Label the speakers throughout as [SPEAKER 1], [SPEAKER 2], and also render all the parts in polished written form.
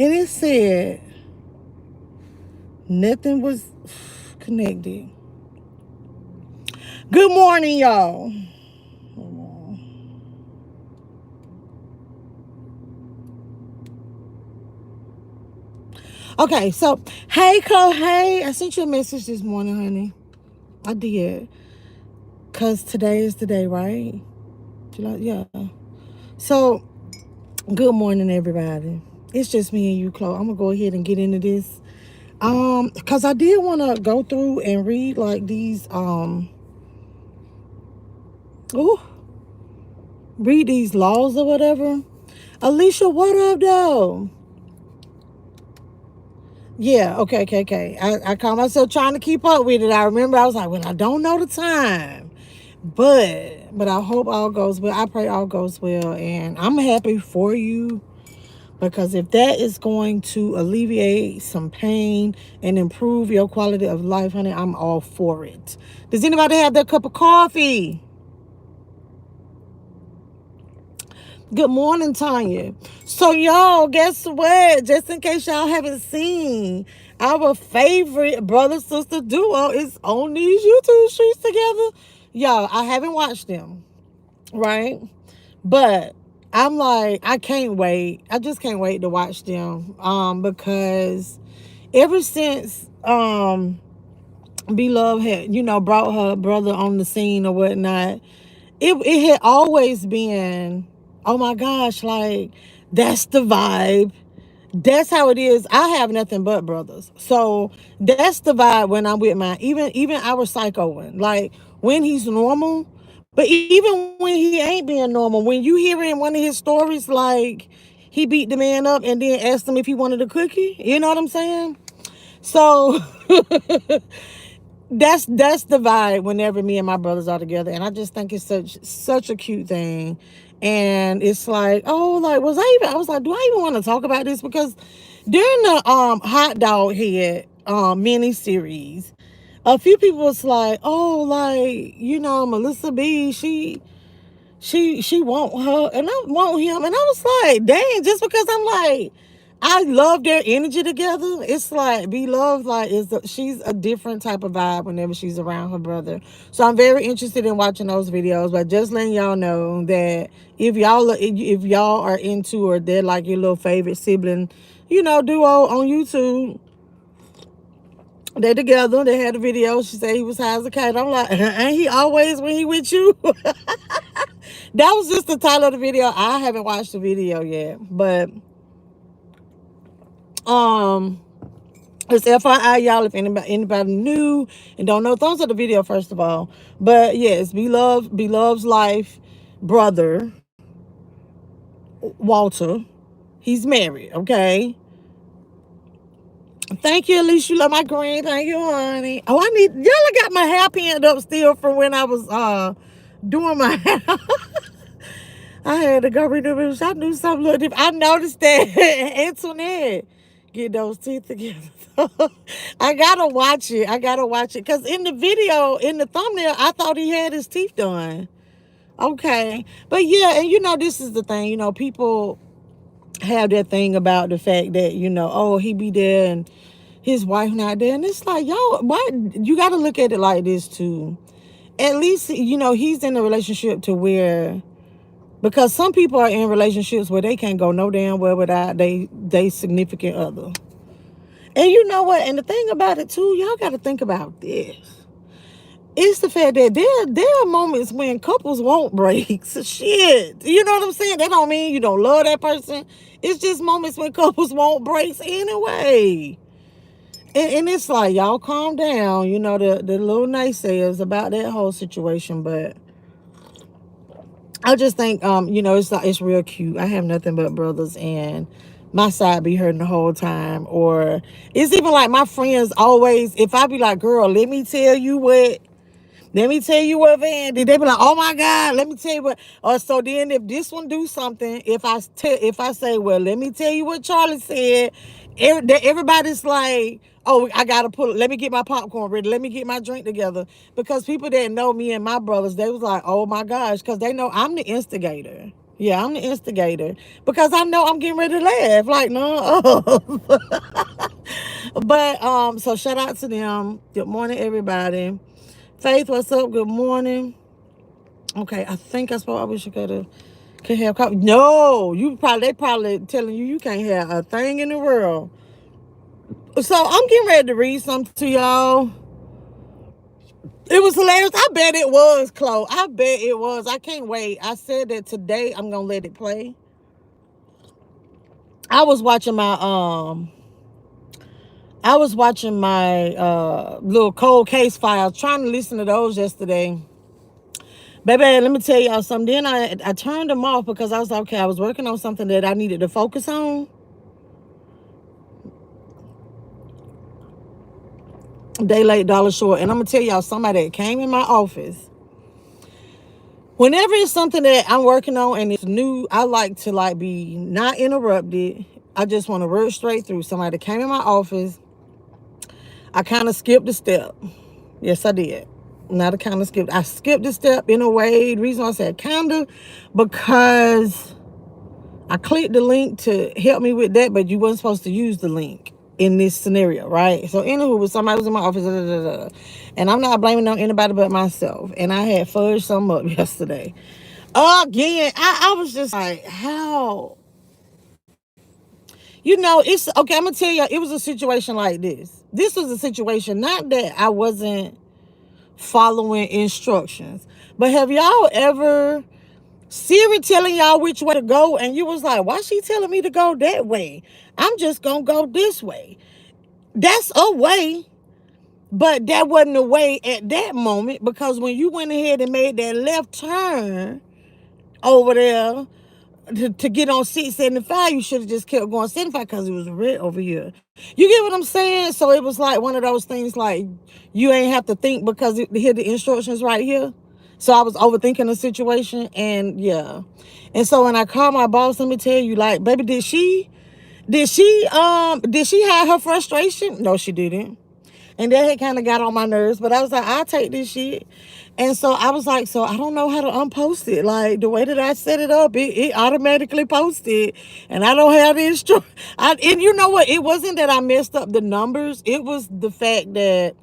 [SPEAKER 1] And it said nothing was connected. Good morning, y'all. Okay, so hey, Chloe, hey, I sent you a message this morning, honey. I did, cause today is the day, right? July, yeah. So, good morning, everybody. It's just me and you, Chloe. I'm gonna go ahead and get into this. Cause I did want to go through and read like these. Ooh, read these laws or whatever. Alicia, what up, though? Yeah, okay. I caught myself trying to keep up with it. I remember I was like, well, I don't know the time. But I hope all goes well. I pray all goes well. And I'm happy for you because if that is going to alleviate some pain and improve your quality of life, honey, I'm all for it. Does anybody have their cup of coffee? Good morning, Tanya. So, y'all, guess what? Just in case y'all haven't seen, our favorite brother-sister duo is on these YouTube streets together. Y'all, I haven't watched them, right? But I'm like, I can't wait. I just can't wait to watch them. Because ever since Beloved had, brought her brother on the scene or whatnot, it had always been, oh my gosh, like that's the vibe. That's how it is. I have nothing but brothers. So that's the vibe when I'm with mine. Even our psycho one. Like when he's normal, but even when he ain't being normal, when you hear in one of his stories like he beat the man up and then asked him if he wanted a cookie, you know what I'm saying? So that's the vibe whenever me and my brothers are together, and I just think it's such a cute thing. And it's like, oh, like I was like, do I even want to talk about this? Because during the hot dog head mini series, a few people was like, oh, like, MeLissaB, she want her and I want him, and I was like, dang, just because I'm like, I love their energy together. It's like Beloved, like she's a different type of vibe whenever she's around her brother. So I'm very interested in watching those videos. But just letting y'all know that if y'all are into, or they're like your little favorite sibling, duo on YouTube, they together. They had a video. She said he was high as a kite. I'm like, ain't he always when he with you? That was just the title of the video. I haven't watched the video yet, but um, it's FYI, y'all. If anybody new and don't know, thumbs up the video first of all. But yes, Beloved's life brother Walter. He's married. Okay. Thank you, Alicia. You love my green. Thank you, honey. Oh, y'all. I got my hair pinned up still from when I was doing my hair. I had to go renew it. I knew something little different. I noticed that Antoinette get those teeth together. I gotta watch it. Because in the video, in the thumbnail, I thought he had his teeth done. Okay. But yeah, and this is the thing, people have that thing about the fact that, oh, he be there and his wife not there. And it's like, yo, why you gotta look at it like this too. At least, he's in a relationship to where, because some people are in relationships where they can't go no damn well without they significant other. And you know what? And the thing about it too, y'all got to think about this. It's the fact that there are moments when couples won't break. So shit. You know what I'm saying? That don't mean you don't love that person. It's just moments when couples won't break anyway. And it's like, y'all calm down, the little naysayers about that whole situation. But I just think, it's real cute. I have nothing but brothers, and my side be hurting the whole time. Or it's even like my friends always, if I be like, girl, let me tell you what Van did. They be like, oh my God, let me tell you what. Or so then if this one do something, if I say, well, let me tell you what Charlie said, everybody's like, oh, I gotta let me get my popcorn ready. Let me get my drink together. Because people that know me and my brothers, they was like, oh my gosh, because they know I'm the instigator. Yeah, I'm the instigator because I know I'm getting ready to laugh. Like, no. But so shout out to them. Good morning, everybody. Faith, what's up? Good morning. Okay, I think I spoke. I wish I could have coffee. No, they probably telling you can't have a thing in the world. So I'm getting ready to read something to y'all. It was hilarious. I bet it was, Chloe. I bet it was. I can't wait. I said that today I'm gonna let it play. I was watching my little cold case files, trying to listen to those yesterday. Baby, let me tell y'all something. Then I turned them off because I was like, okay, I was working on something that I needed to focus on. Day late, dollar short. And I'm gonna tell y'all somebody that came in my office. Whenever it's something that I'm working on and it's new, I like to be not interrupted. I just want to work straight through. Somebody that came in my office. I kind of skipped a step. Yes, I did. Not a kind of skip. I skipped a step in a way. The reason I said kind of, because I clicked the link to help me with that, but you wasn't supposed to use the link in this scenario, right? So anywho, somebody was in my office, and I'm not blaming on anybody but myself. And I had fudged something up yesterday. Again, I was just like, how? It's okay. I'm gonna tell you, it was a situation like this. This was a situation, not that I wasn't following instructions, but have y'all ever Siri telling y'all which way to go, and you was like, why she telling me to go that way? I'm just gonna go this way. That's a way, but that wasn't a way at that moment, because when you went ahead and made that left turn over there to get on 675, you should have just kept going 75 because it was red over here. You get what I'm saying? So it was like one of those things, like you ain't have to think because here the instructions right here. So I was overthinking the situation, and yeah. And so when I called my boss, let me tell you, like, baby, did she have her frustration? No, she didn't. And that had kind of got on my nerves, but I was like, I'll take this shit. And so I was like, so I don't know how to unpost it. Like, the way that I set it up, it automatically posted. And I don't have the instruction. And you know what? It wasn't that I messed up the numbers. It was the fact that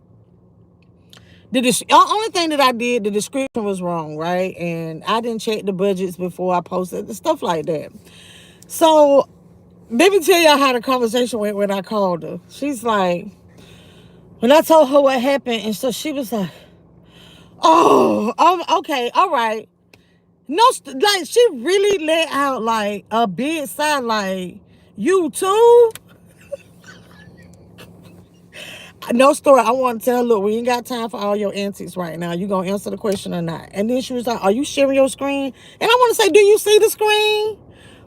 [SPEAKER 1] the only thing that I did, the description was wrong, right? And I didn't check the budgets before I posted the stuff like that. So let me tell y'all how the conversation went when I called her. She's like, when I told her what happened, and so she was like, okay, all right. No, like, she really let out like a big sigh, like, you too? No story. I want to tell her, look, we ain't got time for all your antics right now. You gonna answer the question or not? And then she was like, are you sharing your screen? And I want to say, do you see the screen?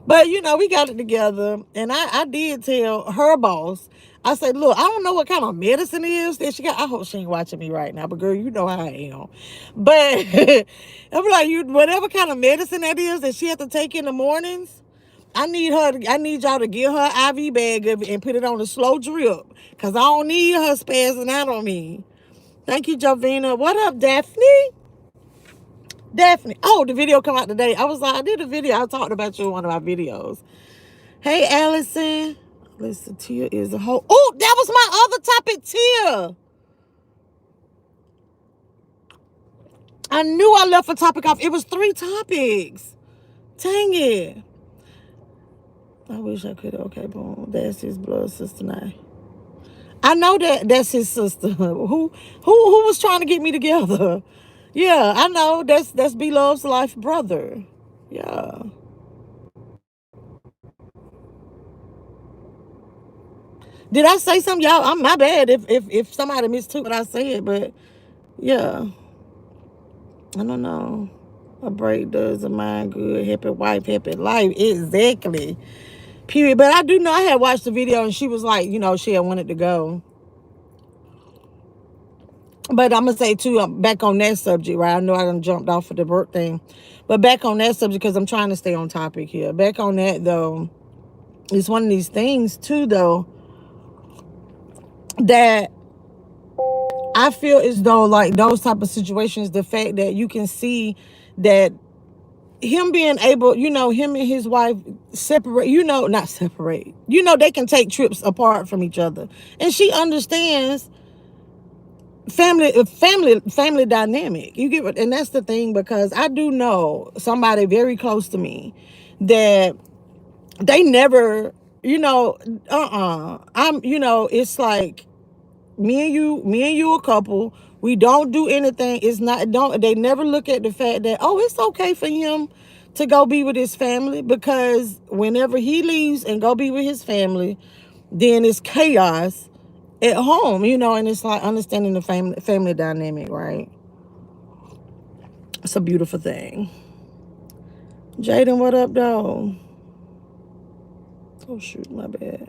[SPEAKER 1] But we got it together. And I did tell her boss, I said, look, I don't know what kind of medicine it is that she got. I hope she ain't watching me right now, but girl, you know how I am. But I'm like, whatever kind of medicine that is that she had to take in the mornings, I need y'all to get her IV bag of it and put it on a slow drip. Cause I don't need her spazzing out on me. Thank you, Jovina. What up, Daphne? Daphne. Oh, the video come out today. I was like, I did a video. I talked about you in one of my videos. Hey, Allison. Listen, Tia is a whole. Oh, that was my other topic, Tia. I knew I left a topic off. It was 3 topics. Dang it. I wish I could. Okay, boom. That's his blood sister now. I know that's his sister. Who was trying to get me together? Yeah, I know. That's Bloveslife brother. Yeah. Did I say something, y'all? I'm my bad if somebody mistook what I said, but yeah. I don't know. A break does a mind good. Happy wife, happy life. Exactly. Period. But I do know I had watched the video and she was like, she had wanted to go. But I'm going to say, too, I'm back on that subject, right? I know I done jumped off of the work thing. But back on that subject, because I'm trying to stay on topic here. Back on that, though, it's one of these things, too, though, that I feel as though, like, those type of situations, the fact that you can see that him being able, him and his wife separate, not separate, they can take trips apart from each other. And she understands family dynamic. You get what? And that's the thing, because I do know somebody very close to me that they never, it's like me and you a couple. We don't do anything. It's not, don't, they never look at the fact that, oh, it's okay for him to go be with his family, because whenever he leaves and go be with his family, then it's chaos at home, and it's like understanding the family dynamic, right? It's a beautiful thing. Jaden, what up, though? Oh shoot, my bad.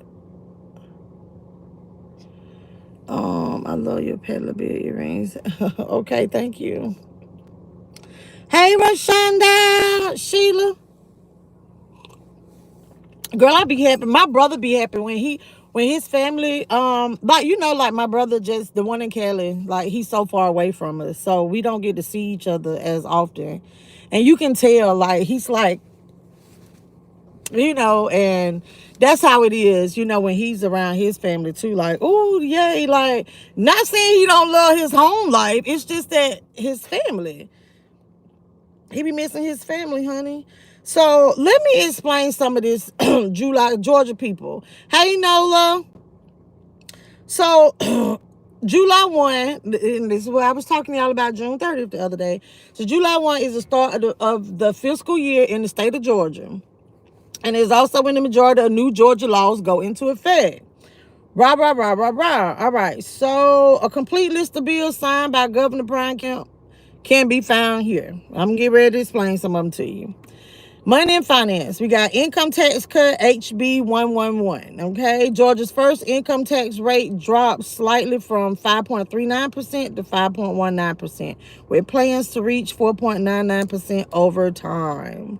[SPEAKER 1] I love your peddler bill earrings. Okay, thank you. Hey, Rashonda, Sheila. Girl, I be happy. My brother be happy when his family, like my brother, just the one in Cali, like he's so far away from us, so we don't get to see each other as often. And you can tell, like, he's like, and that's how it is, when he's around his family too. Like, oh, yay. Like, not saying he don't love his home life. It's just that his family. He be missing his family, honey. So let me explain some of this Georgia people. Hey, Nola. So July 1, and this is what I was talking to y'all about June 30th the other day. So July 1 is the start of the fiscal year in the state of Georgia. And it's also when the majority of new Georgia laws go into effect. Rah, rah, rah, rah, rah. All right. So a complete list of bills signed by Governor Brian Kemp can be found here. I'm going to get ready to explain some of them to you. Money and finance. We got income tax cut, HB 111. Okay. Georgia's first income tax rate dropped slightly from 5.39% to 5.19%, with plans to reach 4.99% over time.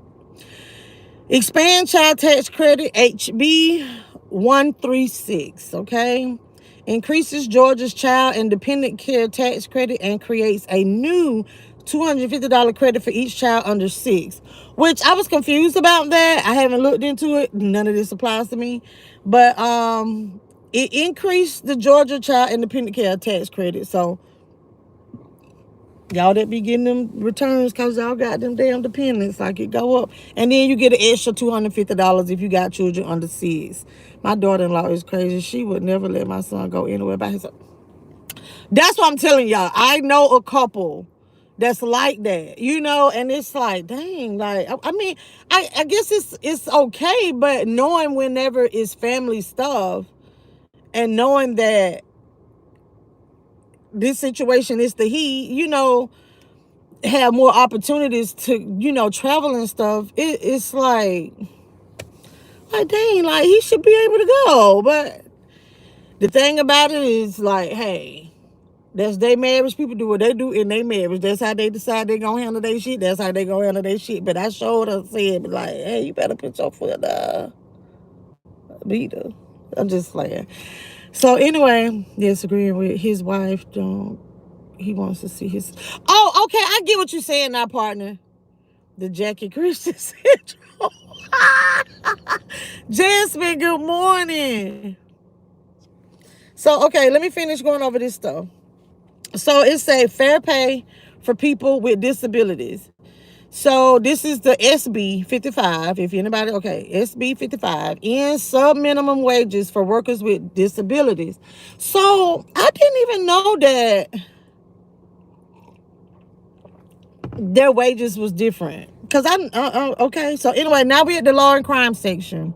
[SPEAKER 1] Expand child tax credit, HB 136, okay? Increases Georgia's child and dependent care tax credit and creates a new $250 credit for each child under 6, which I was confused about that. I haven't looked into it. None of this applies to me. But it increased the Georgia child and dependent care tax credit. So y'all that be getting them returns because y'all got them damn dependents, like, it go up. And then you get an extra $250 if you got children under 6. My daughter-in-law is crazy. She would never let my son go anywhere by himself. That's what I'm telling y'all. I know a couple that's like that, and it's like, dang, like, I mean, I guess it's okay, but knowing whenever it's family stuff and knowing that this situation is the have more opportunities to, travel and stuff, it's like dang, like, he should be able to go. But the thing about it is, like, hey, that's their marriage. People do what they do in their marriage. That's how they decide they gonna handle their shit. That's how they gonna handle their shit. But I showed her, said, like, hey, you better put your foot beat her. I'm just playing. So anyway, disagreeing with his wife, he wants to see his... Oh, okay, I get what you're saying now, partner. The Jackie Christian syndrome. Jasmine, good morning. So, okay, let me finish going over this stuff. So it's a fair pay for people with disabilities. So this is the SB 55. If anybody, okay, SB 55 ends sub-minimum wages for workers with disabilities. So I didn't even know that their wages was different. Because okay. So anyway, now we're at the law and crime section.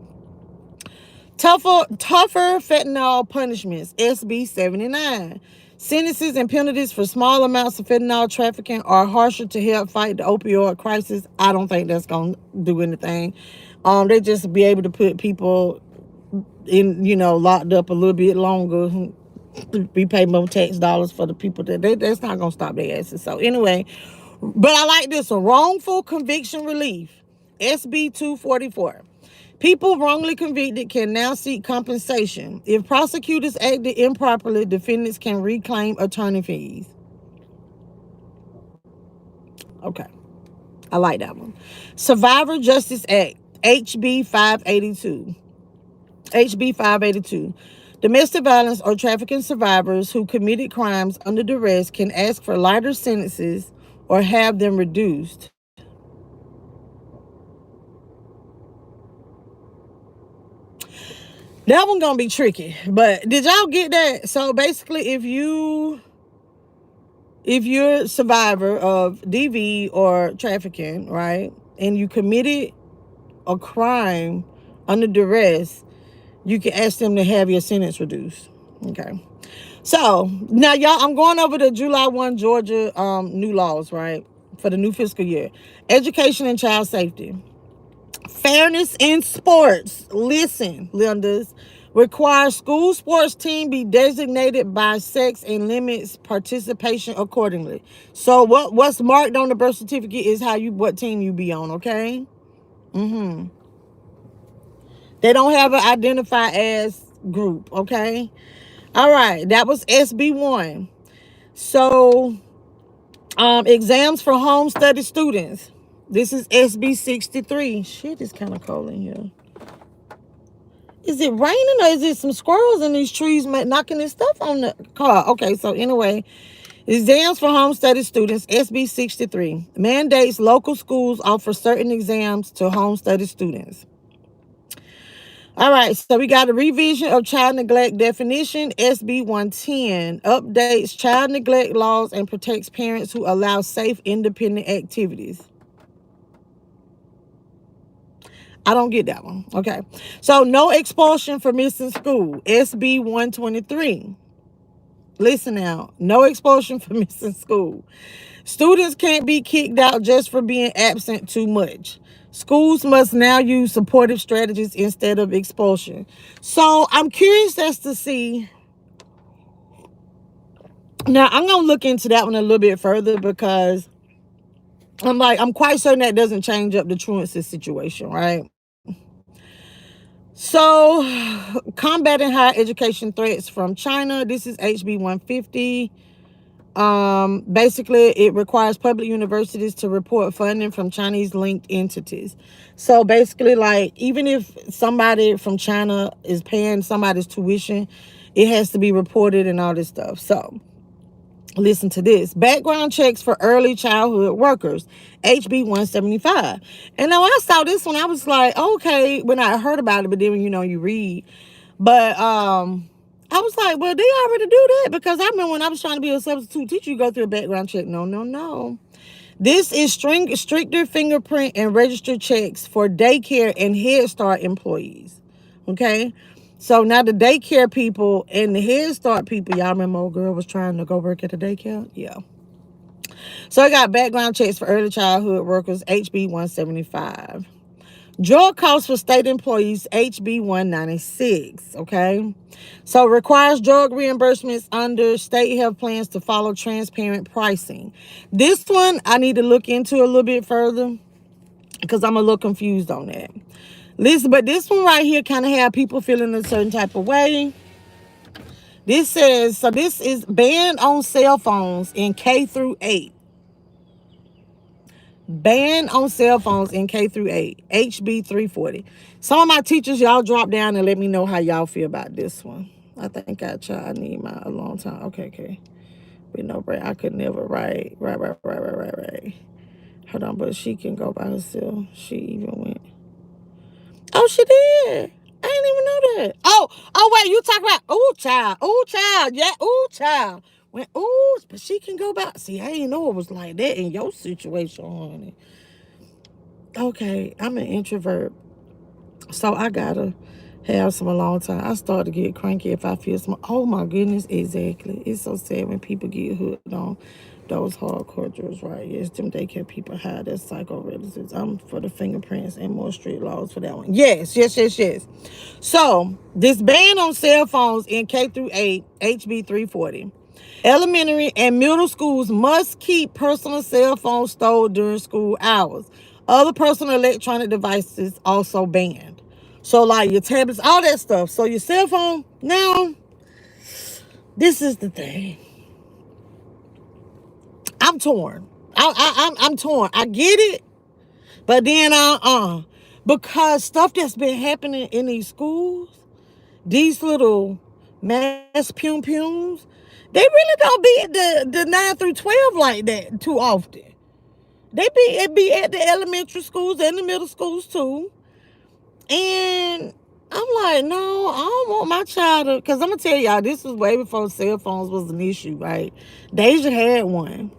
[SPEAKER 1] Tougher fentanyl punishments, SB 79. Sentences and penalties for small amounts of fentanyl trafficking are harsher to help fight the opioid crisis. I don't think that's going to do anything. They just be able to put people in, locked up a little bit longer. We pay more tax dollars for the people that's not going to stop their asses. So anyway, but I like this one. Wrongful conviction relief, SB 244. People wrongly convicted can now seek compensation. If prosecutors acted improperly, defendants can reclaim attorney fees. Okay. I like that one. Survivor Justice Act, HB 582. HB 582. Domestic violence or trafficking survivors who committed crimes under duress can ask for lighter sentences or have them reduced. That one gonna be tricky. But did y'all get that? So basically, if you're a survivor of DV or trafficking, right, and you committed a crime under duress, you can ask them to have your sentence reduced. Okay. So now, y'all, I'm going over the July 1 Georgia new laws, right, for the new fiscal year. Education and child safety. Fairness in sports. Listen, Lindas. Requires school sports team be designated by sex and limits participation accordingly. So what's marked on the birth certificate is what team you be on, okay? Mm-hmm. They don't have an identify as group, okay? All right, that was SB1. So, exams for home study students. This is SB 63. Shit, it's kind of cold in here. Is it raining or is it some squirrels in these trees knocking this stuff on the car? Okay, so anyway, exams for home study students, SB 63. Mandates local schools offer certain exams to home study students. All right, so we got a revision of child neglect definition, SB 110. Updates child neglect laws and protects parents who allow safe, independent activities. I don't get that one. Okay. So no expulsion for missing school, SB 123. Listen now, no expulsion for missing school. Students can't be kicked out just for being absent too much. Schools must now use supportive strategies instead of expulsion. So I'm curious as to see. Now, I'm going to look into that one a little bit further because I'm quite certain that doesn't change up the truancy situation, right? So, combating higher education threats from China. This is HB 150. Basically, it requires public universities to report funding from Chinese linked entities. So basically, like, even if somebody from China is paying somebody's tuition, it has to be reported and all this stuff. So listen to this. Background checks for early childhood workers, HB 175. And now when I saw this one, I was like, okay, when I heard about it, but then you read. But I was like, well, they already do that, because I remember when I was trying to be a substitute teacher, you go through a background check. No, no, no. This is stricter fingerprint and register checks for daycare and Head Start employees. Okay? So now the daycare people and the Head Start people, y'all remember old girl was trying to go work at the daycare? Yeah. So I got background checks for early childhood workers, HB 175. Drug costs for state employees, HB 196, okay? So requires drug reimbursements under state health plans to follow transparent pricing. This one I need to look into a little bit further because I'm a little confused on that. Listen, but this one right here kind of have people feeling a certain type of way. This says, so this is banned on cell phones in K through 8. Ban on cell phones in K through 8, HB 340. Some of my teachers, y'all drop down and let me know how y'all feel about this one. I think I need my a long time. Okay. With no break. I could never write. Right. Hold on, but she can go by herself. She even went. Oh, she did. I didn't even know that. Oh, wait, you talk about, child. Yeah, child. When, but she can go back. See, I didn't know it was like that in your situation, honey. Okay, I'm an introvert, so I gotta have some alone time. I start to get cranky if I feel some. Oh my goodness, exactly. It's so sad when people get hooked on those hardcore drugs, right? Yes, them daycare people have their psycho relatives. I'm for the fingerprints and more strict laws for that one. Yes. So this ban on cell phones in K through 8, HB 340. Elementary and middle schools must keep personal cell phones stored during school hours. Other personal electronic devices also banned. So like your tablets, all that stuff. So your cell phone, now, this is the thing. I'm torn. I'm torn. I get it. But then, because stuff that's been happening in these schools, these little mass pum-pums, they really don't be at the 9 through 12 like that too often. It be at the elementary schools and the middle schools too. And I'm like, no, I don't want my child to, because I'm going to tell y'all, this was way before cell phones was an issue, right? Deja had one.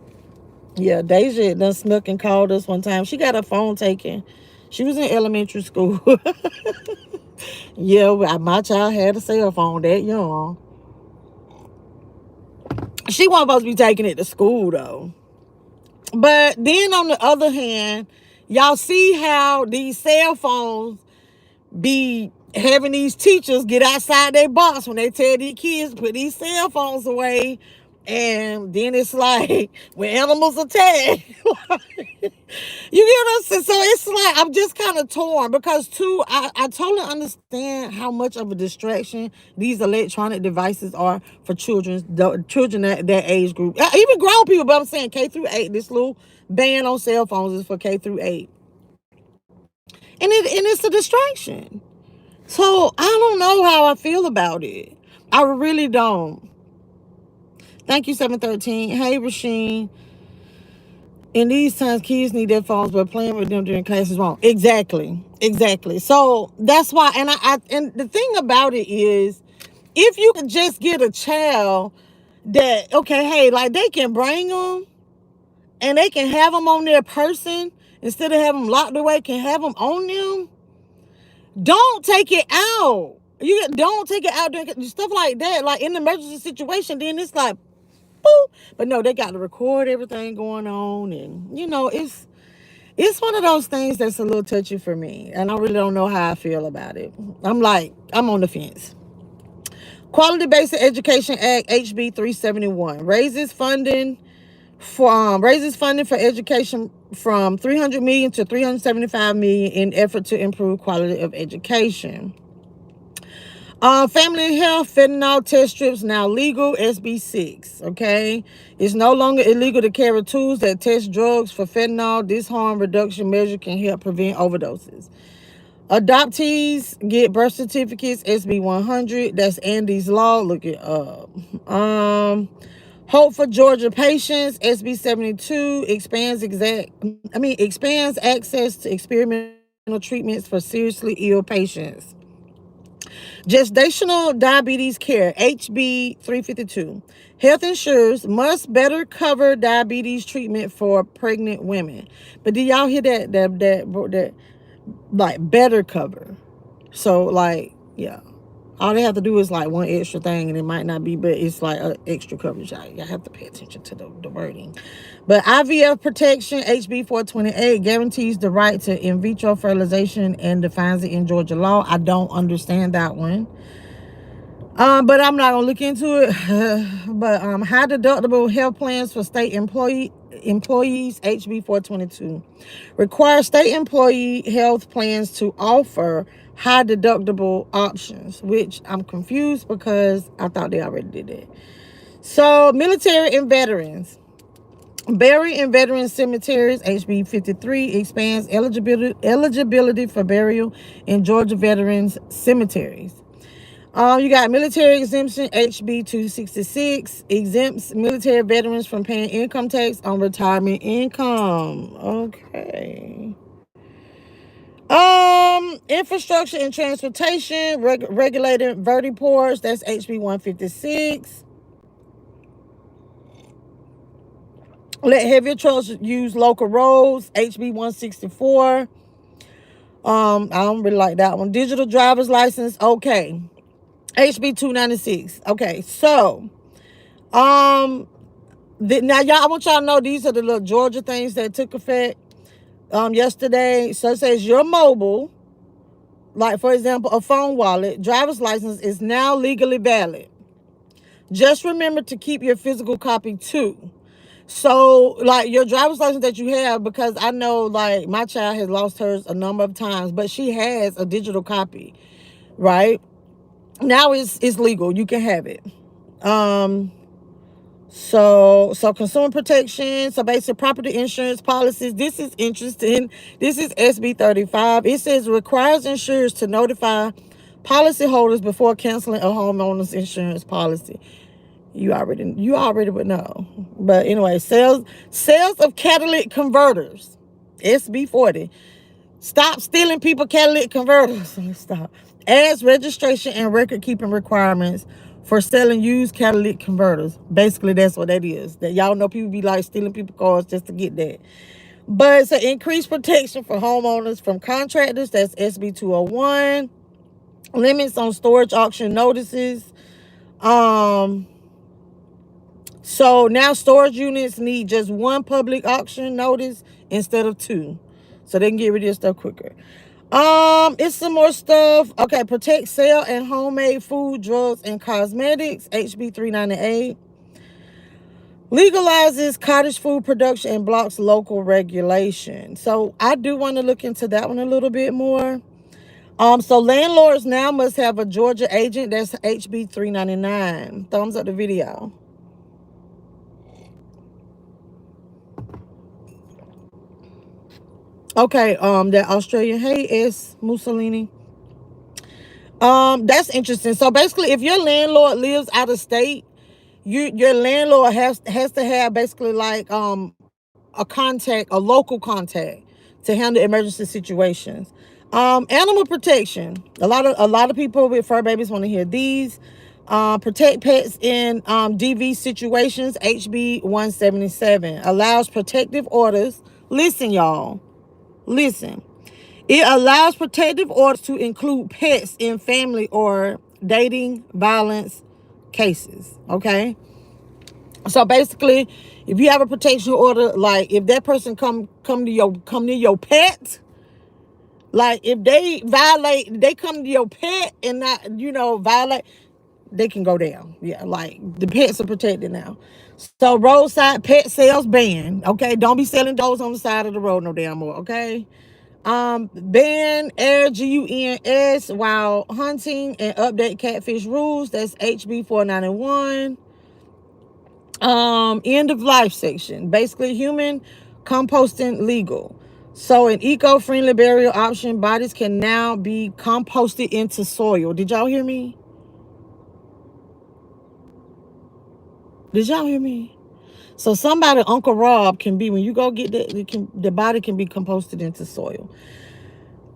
[SPEAKER 1] Yeah, Deja done snuck and called us one time. She got her phone taken. She was in elementary school. Yeah, my child had a cell phone that young. She wasn't supposed to be taking it to school, though. But then on the other hand, y'all see how these cell phones be having these teachers get outside their box when they tell these kids to put these cell phones away. And then it's like when animals attack. You get what I'm saying? So it's like I'm just kind of torn because too, I totally understand how much of a distraction these electronic devices are for children that age group. Even grown people, but I'm saying K through 8, this little ban on cell phones is for K through 8. And it's a distraction. So I don't know how I feel about it. I really don't. Thank you, 713. Hey, Rasheen. In these times, kids need their phones, but playing with them during class is wrong. Exactly. So that's why, and the thing about it is, if you could just get a child that, okay, hey, like they can bring them and they can have them on their person instead of having them locked away, can have them on them. Don't take it out. You don't take it out during stuff like that. Like in an emergency situation, then it's like, boop. But no, they got to record everything going on, and it's one of those things that's a little touchy for me, and I really don't know how I feel about it. I'm on the fence. Quality Based Education Act HB 371 raises funding for education from 300 million to 375 million in effort to improve quality of education. Family health fentanyl test strips now legal, SB 6. Okay, it's no longer illegal to carry tools that test drugs for fentanyl. This harm reduction measure can help prevent overdoses. Adoptees get birth certificates, SB 100. That's Andy's law. Look it up. Hope for Georgia patients, SB 72 expands access to experimental treatments for seriously ill patients. Gestational diabetes care, HB 352. Health insurers must better cover diabetes treatment for pregnant women. But do y'all hear that like better cover? So like, yeah. All they have to do is like one extra thing, and it might not be, but it's like extra coverage. Y'all have to pay attention to the wording. But IVF protection, HB 428, guarantees the right to in vitro fertilization and defines it in Georgia law. I don't understand that one. But I'm not gonna look into it. But high deductible health plans for state employees, HB 422, require state employee health plans to offer high deductible options, which I'm confused because I thought they already did that. So military and veterans. Buried in veteran cemeteries, HB 53, expands eligibility for burial in Georgia veterans cemeteries. You got military exemption, HB 266, exempts military veterans from paying income tax on retirement income. Okay. Infrastructure and transportation, regulated vertiports, that's HB 156. Let heavier trucks use local roads, HB 164. I don't really like that one. Digital driver's license, okay. HB 296. Okay, so now y'all, I want y'all to know these are the little Georgia things that took effect yesterday. So it says your mobile, like for example, a phone wallet, driver's license is now legally valid. Just remember to keep your physical copy too. So like your driver's license that you have, because I know like my child has lost hers a number of times, but she has a digital copy, right? Now it's legal. You can have it. So consumer protection, so basic property insurance policies. This is interesting. This is SB 35. It says requires insurers to notify policyholders before canceling a homeowner's insurance policy. You already would know. But anyway, sales of catalytic converters. SB 40. Stop stealing people catalytic converters. Stop. Adds registration and record keeping requirements for selling used catalytic converters. Basically, that's what that is. That y'all know people be like stealing people cars just to get that. But it's an increased protection for homeowners from contractors. That's SB 201. Limits on storage auction notices. So now storage units need just one public auction notice instead of two. So they can get rid of this stuff quicker. It's some more stuff. Okay, protect sale and homemade food, drugs, and cosmetics. HB 398 legalizes cottage food production and blocks local regulation. So I do want to look into that one a little bit more. So landlords now must have a Georgia agent. That's HB 399. Thumbs up the video. Okay, that Australian, hey, S. Mussolini. That's interesting. So basically, if your landlord lives out of state, your landlord has to have basically like a contact, a local contact to handle emergency situations. Animal protection. A lot of people with fur babies want to hear these. Protect pets in DV situations. HB 177 allows protective orders. Listen, y'all. Listen. It allows protective orders to include pets in family or dating violence cases. Okay. So basically, if you have a protection order, like if that person come near your pet, like if they come to your pet and not violate, they can go down. Yeah, like the pets are protected now. So roadside pet sales ban. Okay, don't be selling dogs on the side of the road no damn more. Okay. Ban air GUNS while hunting and update catfish rules. That's HB 491. End of life section. Basically, human composting legal. So an eco-friendly burial option. Bodies can now be composted into soil. Did y'all hear me? Did y'all hear me? So somebody, Uncle Rob, can be, when you go get that, the body can be composted into soil.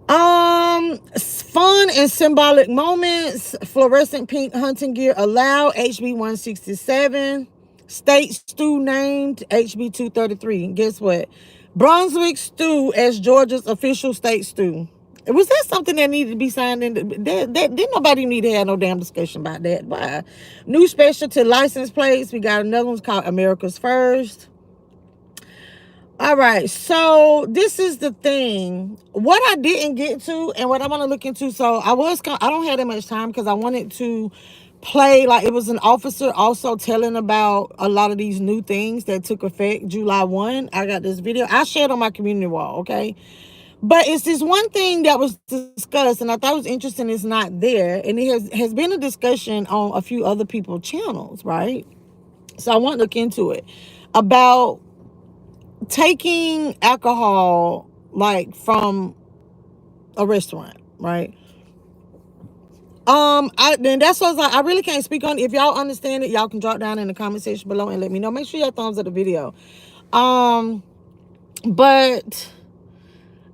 [SPEAKER 1] Fun and symbolic moments. Fluorescent pink hunting gear allowed. HB 167. State stew named. HB 233. Guess what? Brunswick stew as Georgia's official state stew. Was that something that needed to be signed in? Didn't nobody need to have no damn discussion about that. Why? New specialty license plates. We got another one called America's First. All right, so this is the thing. What I didn't get to and what I want to look into. So I don't have that much time because I wanted to play, like it was an officer also telling about a lot of these new things that took effect July 1. I got this video. I shared on my community wall, okay? But it's this one thing that was discussed and I thought it was interesting. It's not there. And it has been a discussion on a few other people's channels, right? So I want to look into it about taking alcohol like from a restaurant, right? Then that's what I was like, I really can't speak on it. If y'all understand it, y'all can drop down in the comment section below and let me know. Make sure y'all thumbs up the video. But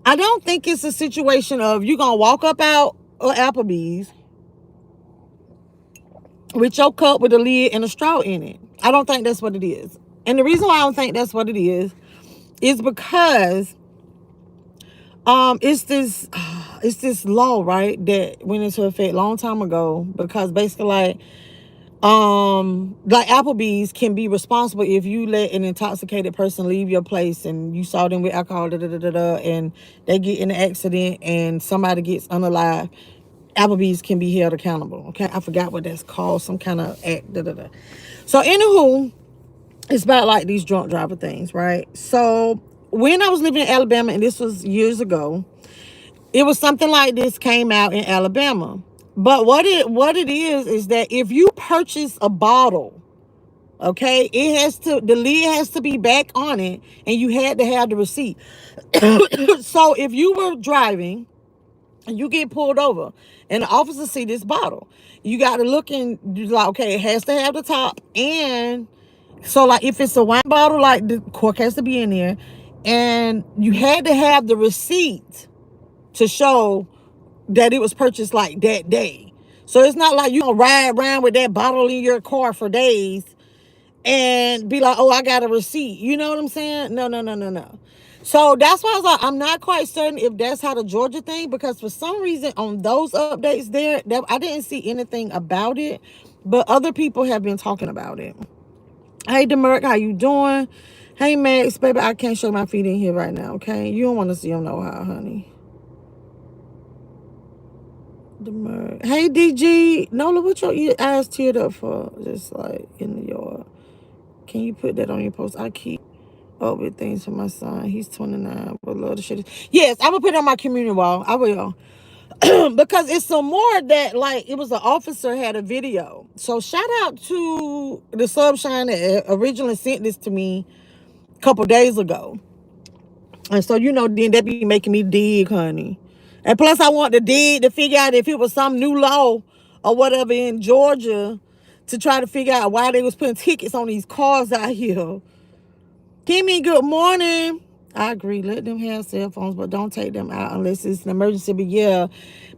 [SPEAKER 1] I don't think it's a situation of you gonna walk up out of Applebee's with your cup with a lid and a straw in it. I don't think that's what it is. And the reason why I don't think that's what it is because it's this law, right, that went into effect a long time ago because basically like Applebee's can be responsible if you let an intoxicated person leave your place and you saw them with alcohol and they get in an accident and somebody gets unalive. Applebee's can be held accountable. Okay, I forgot what that's called, some kind of act. So anywho, it's about like these drunk driver things, right? So when I was living in Alabama, and this was years ago, it was something like this came out in Alabama. But what it is that if you purchase a bottle, Okay, the lid has to be back on it, and you had to have the receipt. So if you were driving and you get pulled over and the officer see this bottle, you got to look and you like, okay, it has to have the top. And so like if it's a wine bottle, like the cork has to be in there, and you had to have the receipt to show that it was purchased like that day. So it's not like you gonna ride around with that bottle in your car for days and be like, oh, I got a receipt. You know what I'm saying? No, no, no, no, no. So that's why I was like, I'm not quite certain if that's how the Georgia thing, because for some reason on those updates there, that I didn't see anything about it, but other people have been talking about it. Hey, Demerk, how you doing? Hey, Max, baby, I can't show my feet in here right now, okay? You don't want to see them no how, honey. Demerk. Hey, DG. Nola, what your eyes teared up for? Just like in the yard. Can you put that on your post? I keep up with things for my son. He's 29. But love the shit. Yes, I'm going to put it on my community wall. I will. Because it's some more that, like, it was an officer had a video. So shout out to the Subshine that originally sent this to me a couple days ago. And so, you know, then that be making me dig, honey. And plus I want to dig to figure out if it was some new law or whatever in Georgia to try to figure out why they was putting tickets on these cars out here. Kimmy, good morning. I agree. Let them have cell phones, but don't take them out unless it's an emergency. But yeah,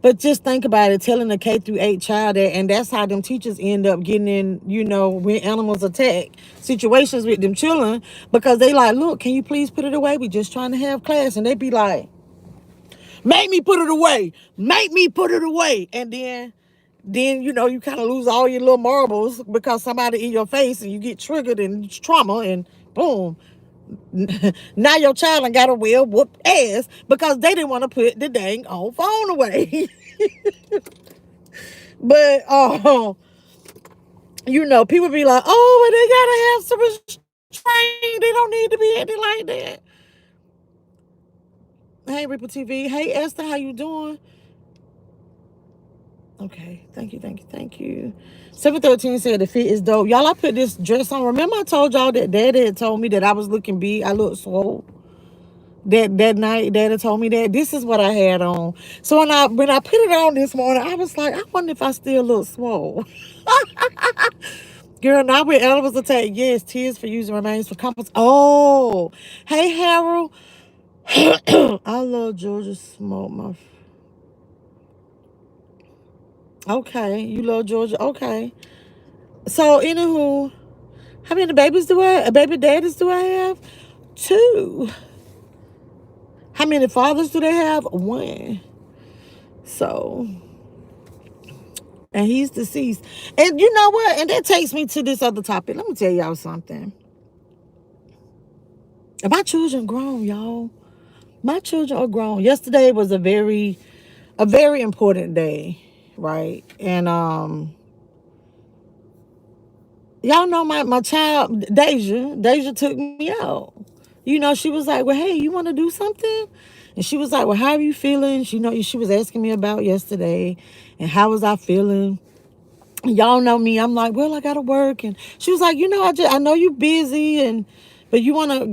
[SPEAKER 1] but just think about it, telling a K-8 child that, and that's how them teachers end up getting in, you know, when animals attack situations with them children, because they like, look, can you please put it away? We just trying to have class. And they be like, make me put it away. Make me put it away. And then you know, you kind of lose all your little marbles because somebody in your face and you get triggered and trauma and boom. Now your child got a well whooped ass because they didn't want to put the dang old phone away. But you know, people be like, oh, but they gotta have some restraint. They don't need to be acting like that. Hey, Ripple TV. Hey, Esther, how you doing? Okay, thank you, thank you, thank you. 713 said the fit is dope. Y'all, I put this dress on. Remember I told y'all that Daddy had told me that I was looking big. I looked swole. That night, Daddy told me that. This is what I had on. So when I put it on this morning, I was like, I wonder if I still look swole. Girl, now with animals attack, yes, tears for using remains for compost. Oh, hey, Harold. I love Georgia smoke. Okay, you love Georgia. Okay. So, anywho, how many baby daddies do I have? 2. How many fathers do they have? 1. So, and he's deceased. And you know what? And that takes me to this other topic. Let me tell y'all something. My children grown, y'all. My children are grown. Yesterday was a very important day, right? And y'all know my child Deja took me out. You know, she was like, well, hey, you want to do something? And she was like, well, how are you feeling? She was asking me about yesterday and how was I feeling. Y'all know me. I'm like, well, I gotta work. And she was like, you know, I know you busy, but you want to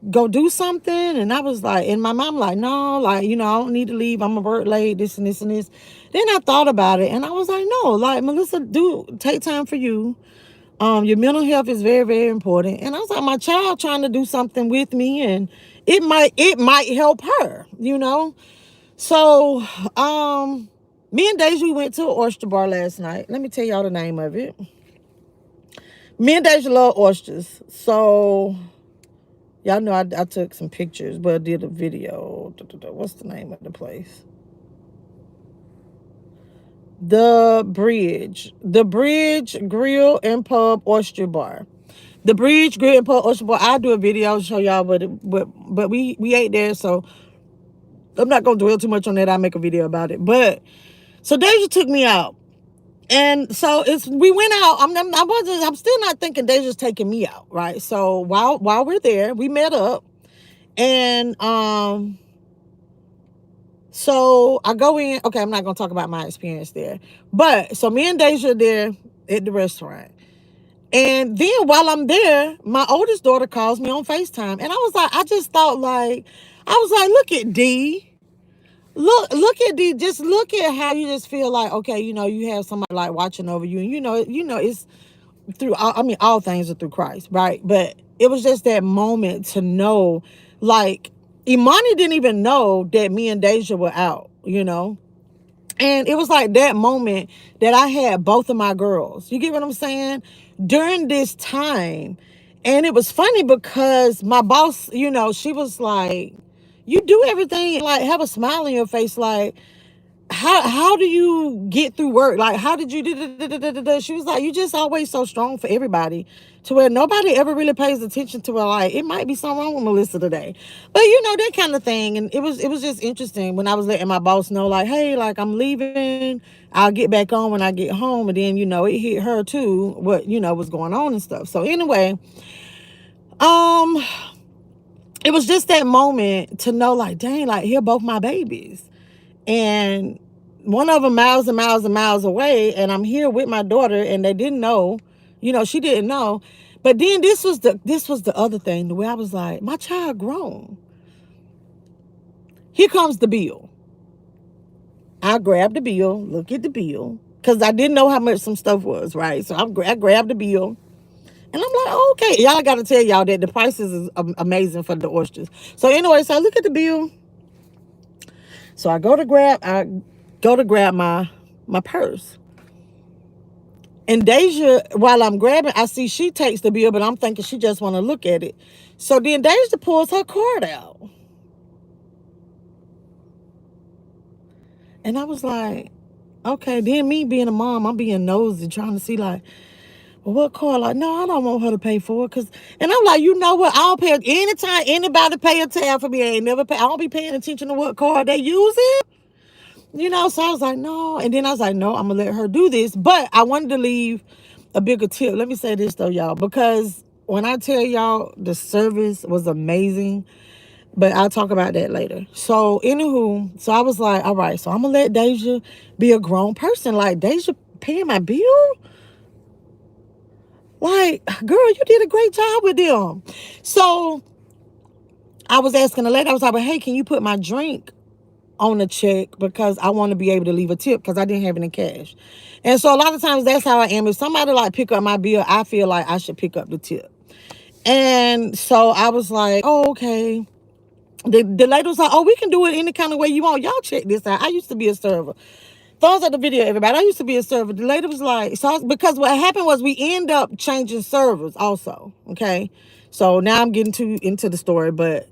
[SPEAKER 1] go do something. And I was like, and my mom like, no, like, you know, I don't need to leave. I'm gonna work late, this and this and this. Then I thought about it and I was like, no, like, Melissa, do take time for you. Your mental health is very, very important. And I was like, my child trying to do something with me, and it might help her, you know. So, me and Deja went to an oyster bar last night. Let me tell y'all the name of it. Me and Deja love oysters. So, y'all know I took some pictures, but I did a video. What's the name of the place? The Bridge Grill and Pub Oyster Bar. The Bridge Grill and Pub Oyster Bar. I'll do a video to show y'all, but we ate there, so I'm not gonna dwell too much on that. I'll make a video about it. But so Deja took me out, and so we went out. I'm still not thinking Deja's taking me out, right? So while we're there, we met up, and so I go in. Okay, I'm not gonna talk about my experience there. But so me and Deja there at the restaurant. And then while I'm there, my oldest daughter calls me on FaceTime. And I was like, I just thought like, I was like, look at D. Look at D. Just look at how you just feel like, okay, you have somebody like watching over you. And it's through, I mean, all things are through Christ, right? But it was just that moment to know, like, Imani didn't even know that me and Deja were out. And it was like that moment that I had both of my girls. You get what I'm saying? During this time. And it was funny because my boss, she was like, you do everything, like, have a smile on your face, like, how do you get through work? Like, how did you do? She was like, you just always so strong for everybody, to where nobody ever really pays attention to her. Like, it might be something wrong with Melissa today, but that kind of thing. And it was just interesting when I was letting my boss know, like, hey, like, I'm leaving. I'll get back on when I get home. And then it hit her too, what was going on and stuff. So anyway, um, it was just that moment to know, like, dang, like, here both my babies. And one of them miles and miles and miles away, and I'm here with my daughter, and they didn't know, she didn't know. But then this was the other thing, the way I was like, my child grown. Here comes the bill. I grabbed the bill, look at the bill, because I didn't know how much some stuff was, right? So I grabbed the bill, and I'm like, oh, okay. Y'all, I got to tell y'all that the prices is amazing for the oysters. So anyway, so I look at the bill. So I go to grab my purse. And Deja, while I'm grabbing, I see she takes the bill, but I'm thinking she just want to look at it. So then Deja pulls her card out. And I was like, okay, then me being a mom, I'm being nosy, trying to see, like, well, what card? Like, no, I don't want her to pay for it. And I'm like, you know what? I don't pay. Anytime anybody pay a tab for me, I ain't never pay. I don't be paying attention to what card they using. So I was like, no. And then I was like, no, I'm going to let her do this. But I wanted to leave a bigger tip. Let me say this, though, y'all, because when I tell y'all the service was amazing, but I'll talk about that later. So, anywho, so I was like, all right, so I'm going to let Deja be a grown person. Like, Deja paying my bill? Like, girl, you did a great job with them. So I was asking the lady, I was like, well, hey, can you put my drink on a check, because I want to be able to leave a tip, because I didn't have any cash. And so a lot of times that's how I am. If somebody like pick up my bill, I feel like I should pick up the tip. And so I was like, oh, okay. The lady was like, oh, we can do it any kind of way you want. Y'all check this out. I used to be a server. Thumbs up the video, everybody. I used to be a server. The lady was like, because what happened was we end up changing servers also. Okay. So now I'm getting into the story, but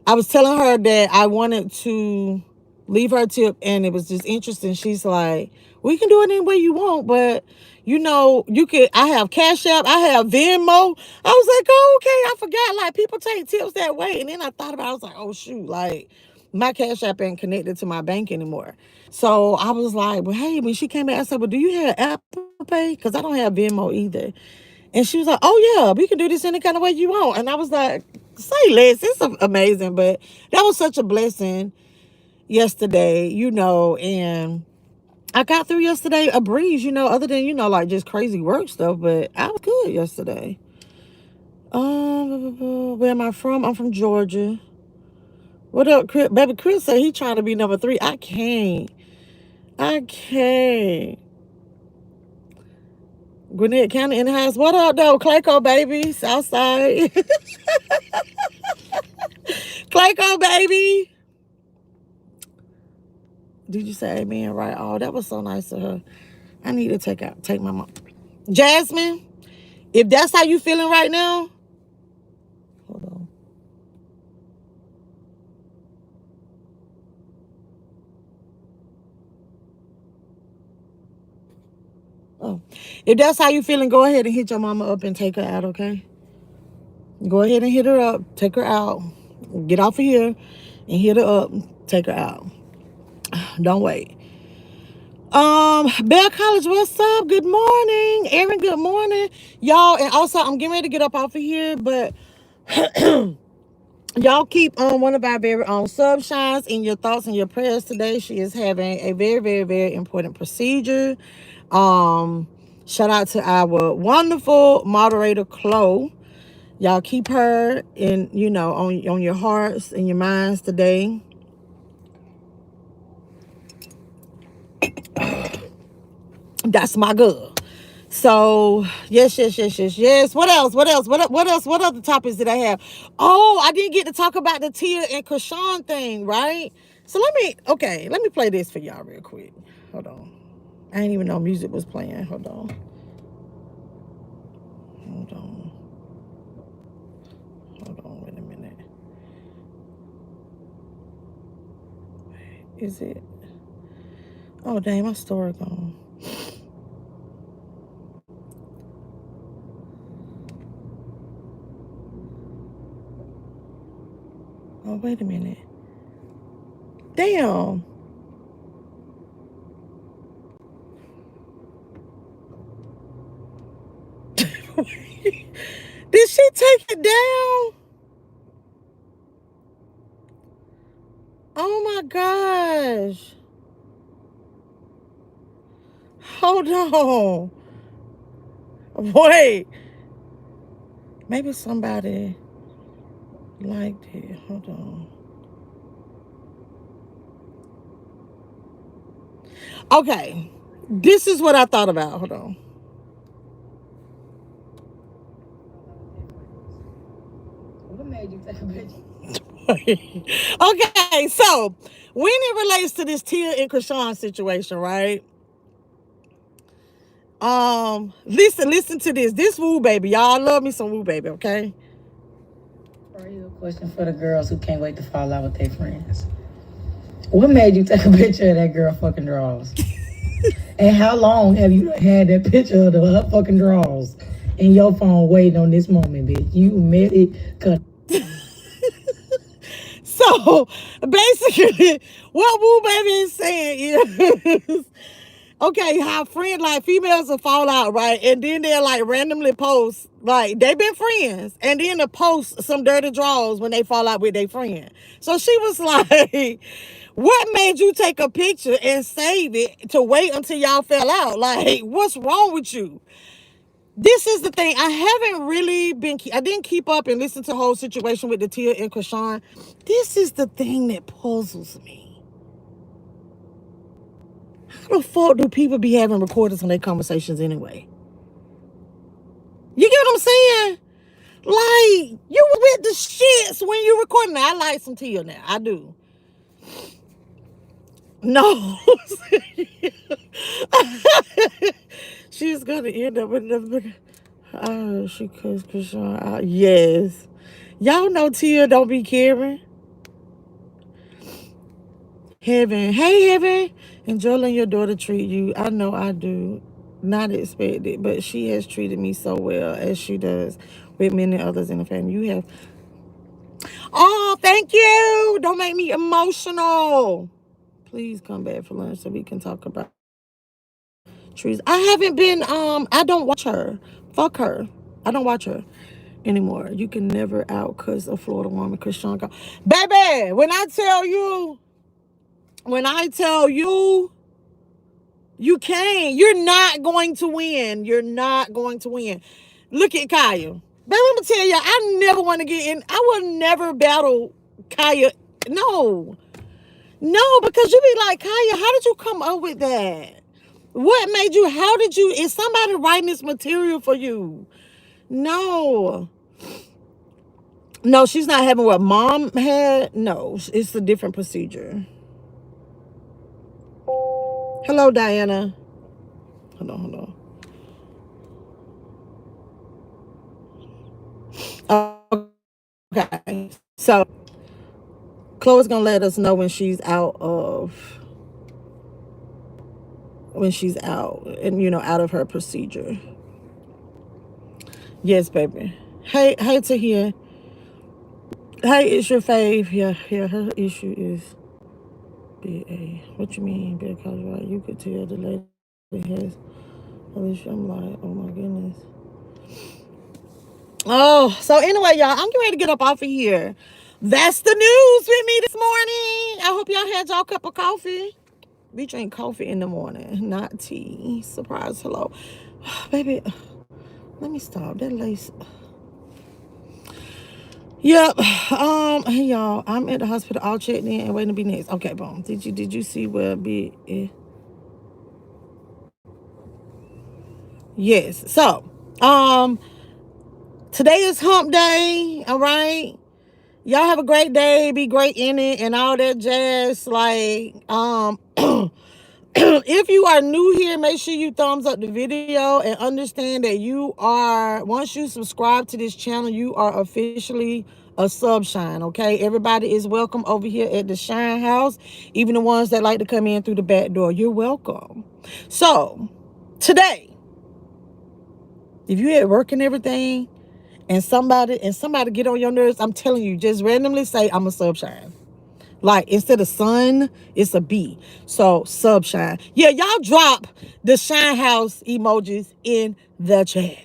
[SPEAKER 1] I was telling her that I wanted to leave her a tip, and it was just interesting. She's like, we can do it any way you want, but you could, I have Cashapp, I have Venmo. I was like, oh, okay, I forgot, like, people take tips that way. And then I thought about it, I was like, oh shoot, like, my Cashapp ain't connected to my bank anymore. So I was like, well, hey, when she came back, I said, well, do you have Apple Pay? Because I don't have Venmo either. And she was like, oh yeah, we can do this any kind of way you want. And I was like, say less, it's amazing. But that was such a blessing yesterday, and I got through yesterday a breeze, other than, like, just crazy work stuff, but I was good yesterday. Where am I from? I'm from Georgia. What up, Chris? Baby Chris said he trying to be number 3. I can't. Gwinnett County in the house. What up, though? Clayco, baby. Southside. Clayco, baby. Did you say amen? Right. Oh, that was so nice of her. I need to take my mom. Jasmine, if that's how you feeling right now, hold on. Oh, if that's how you feeling, go ahead and hit your mama up and take her out, okay? Go ahead and hit her up, take her out. Get off of here and hit her up, take her out. Don't wait. Bell College, what's up? Good morning. Erin, good morning. Y'all, and also I'm getting ready to get up off of here, but y'all keep on one of our very own Subshines in your thoughts and your prayers today. She is having a very, very, very important procedure. Shout out to our wonderful moderator, Chloe. Y'all keep her in, on your hearts and your minds today. That's my girl. So yes. What else? What other topics did I have? Oh, I didn't get to talk about the Tia and Krishan thing, right? So let me play this for y'all real quick. Hold on. I didn't even know music was playing. Hold on. Wait a minute. Is it? Oh, dang, my story gone. Oh, wait a minute. Damn. Did she take it down? Oh my gosh. Hold on. Wait. Maybe somebody liked it. Hold on. Okay. This is what I thought about. Hold on. What made you take a picture? Okay, so when it relates to this Tia and Krishan situation, right? Listen to this. This Woo Baby. Y'all love me some Woo Baby, okay? For you, a question for the girls who can't wait to fall out with their friends. What made you take a picture of that girl fucking drawers? And how long have you had that picture of her fucking drawers in your phone waiting on this moment, bitch? You made it cut. So basically, what Woo Baby is saying is, okay, how females will fall out, right? And then they'll like randomly post, like they've been friends, and then to post some dirty draws when they fall out with their friend. So she was like, what made you take a picture and save it to wait until y'all fell out? Like, what's wrong with you? This is the thing. I haven't really I didn't keep up and listen to the whole situation with the Tia and Krishan. This is the thing that puzzles me. How the fuck do people be having recordings on their conversations anyway? You get what I'm saying? Like, you with the shits when you recording. I like some Tia now. I do. No. She's gonna end up with another. Oh, she cussed Krishan out. Yes. Y'all know Tia don't be caring. Heaven. Hey, Heaven. Enjoy letting your daughter treat you. I know I do. Not expected, but she has treated me so well as she does with many others in the family. You have. Oh, thank you. Don't make me emotional. Please come back for lunch so we can talk about trees. I haven't been, I don't watch her. Fuck her. I don't watch her anymore. You can never out cuss a Florida woman, Krishan. Baby, when I tell you, you can't. You're not going to win. You're not going to win. Look at Kaya. Baby, I'm going to tell you, I never want to get in. I will never battle Kaya. No. No, because you be like, Kaya, how did you come up with that? What made you, is somebody writing this material for you? No. No, she's not having what mom had. No, it's a different procedure. Hello, Diana. Hold on. Okay. So, Chloe's going to let us know when she's out and, out of her procedure. Yes, baby. Hey, Tahia. Hey, it's your fave. Yeah, her issue is BA. What you mean, because right? You could tell the lady has an issue. I'm like, oh my goodness. Oh, so anyway, y'all, I'm getting ready to get up off of here. That's the news with me this morning. I hope y'all had y'all cup of coffee. We drink coffee in the morning, not tea. Surprise, hello. Baby, let me stop. That lace. Yep. Hey y'all, I'm at the hospital all checked in and waiting to be next. Okay, boom. Did you see where be Yes. So, today is hump day, all right? Y'all have a great day, be great in it and all that jazz. Like, if you are new here, make sure you thumbs up the video and understand that once you subscribe to this channel, you are officially a sub shine, okay? Everybody is welcome over here at the Shine House, even the ones that like to come in through the back door. You're welcome. So, today, if you at work and everything, and somebody get on your nerves, I'm telling you, just randomly say, I'm a sub shine. Like, instead of sun, it's a B. So, sub shine. Yeah, y'all drop the Shine House emojis in the chat.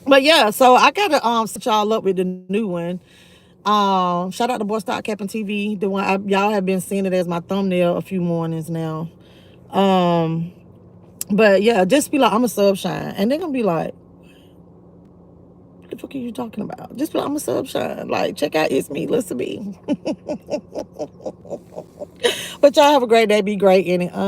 [SPEAKER 1] But yeah, so I gotta set y'all up with the new one. Shout out to Boy Stop Capping TV. The one y'all have been seeing it as my thumbnail a few mornings now. But yeah, just be like, I'm a sub shine. And they're gonna be like, what the fuck are you talking about? Just be like, I'm a sub shine. Like, check out It's MeLissaB. But y'all have a great day. Be great in it.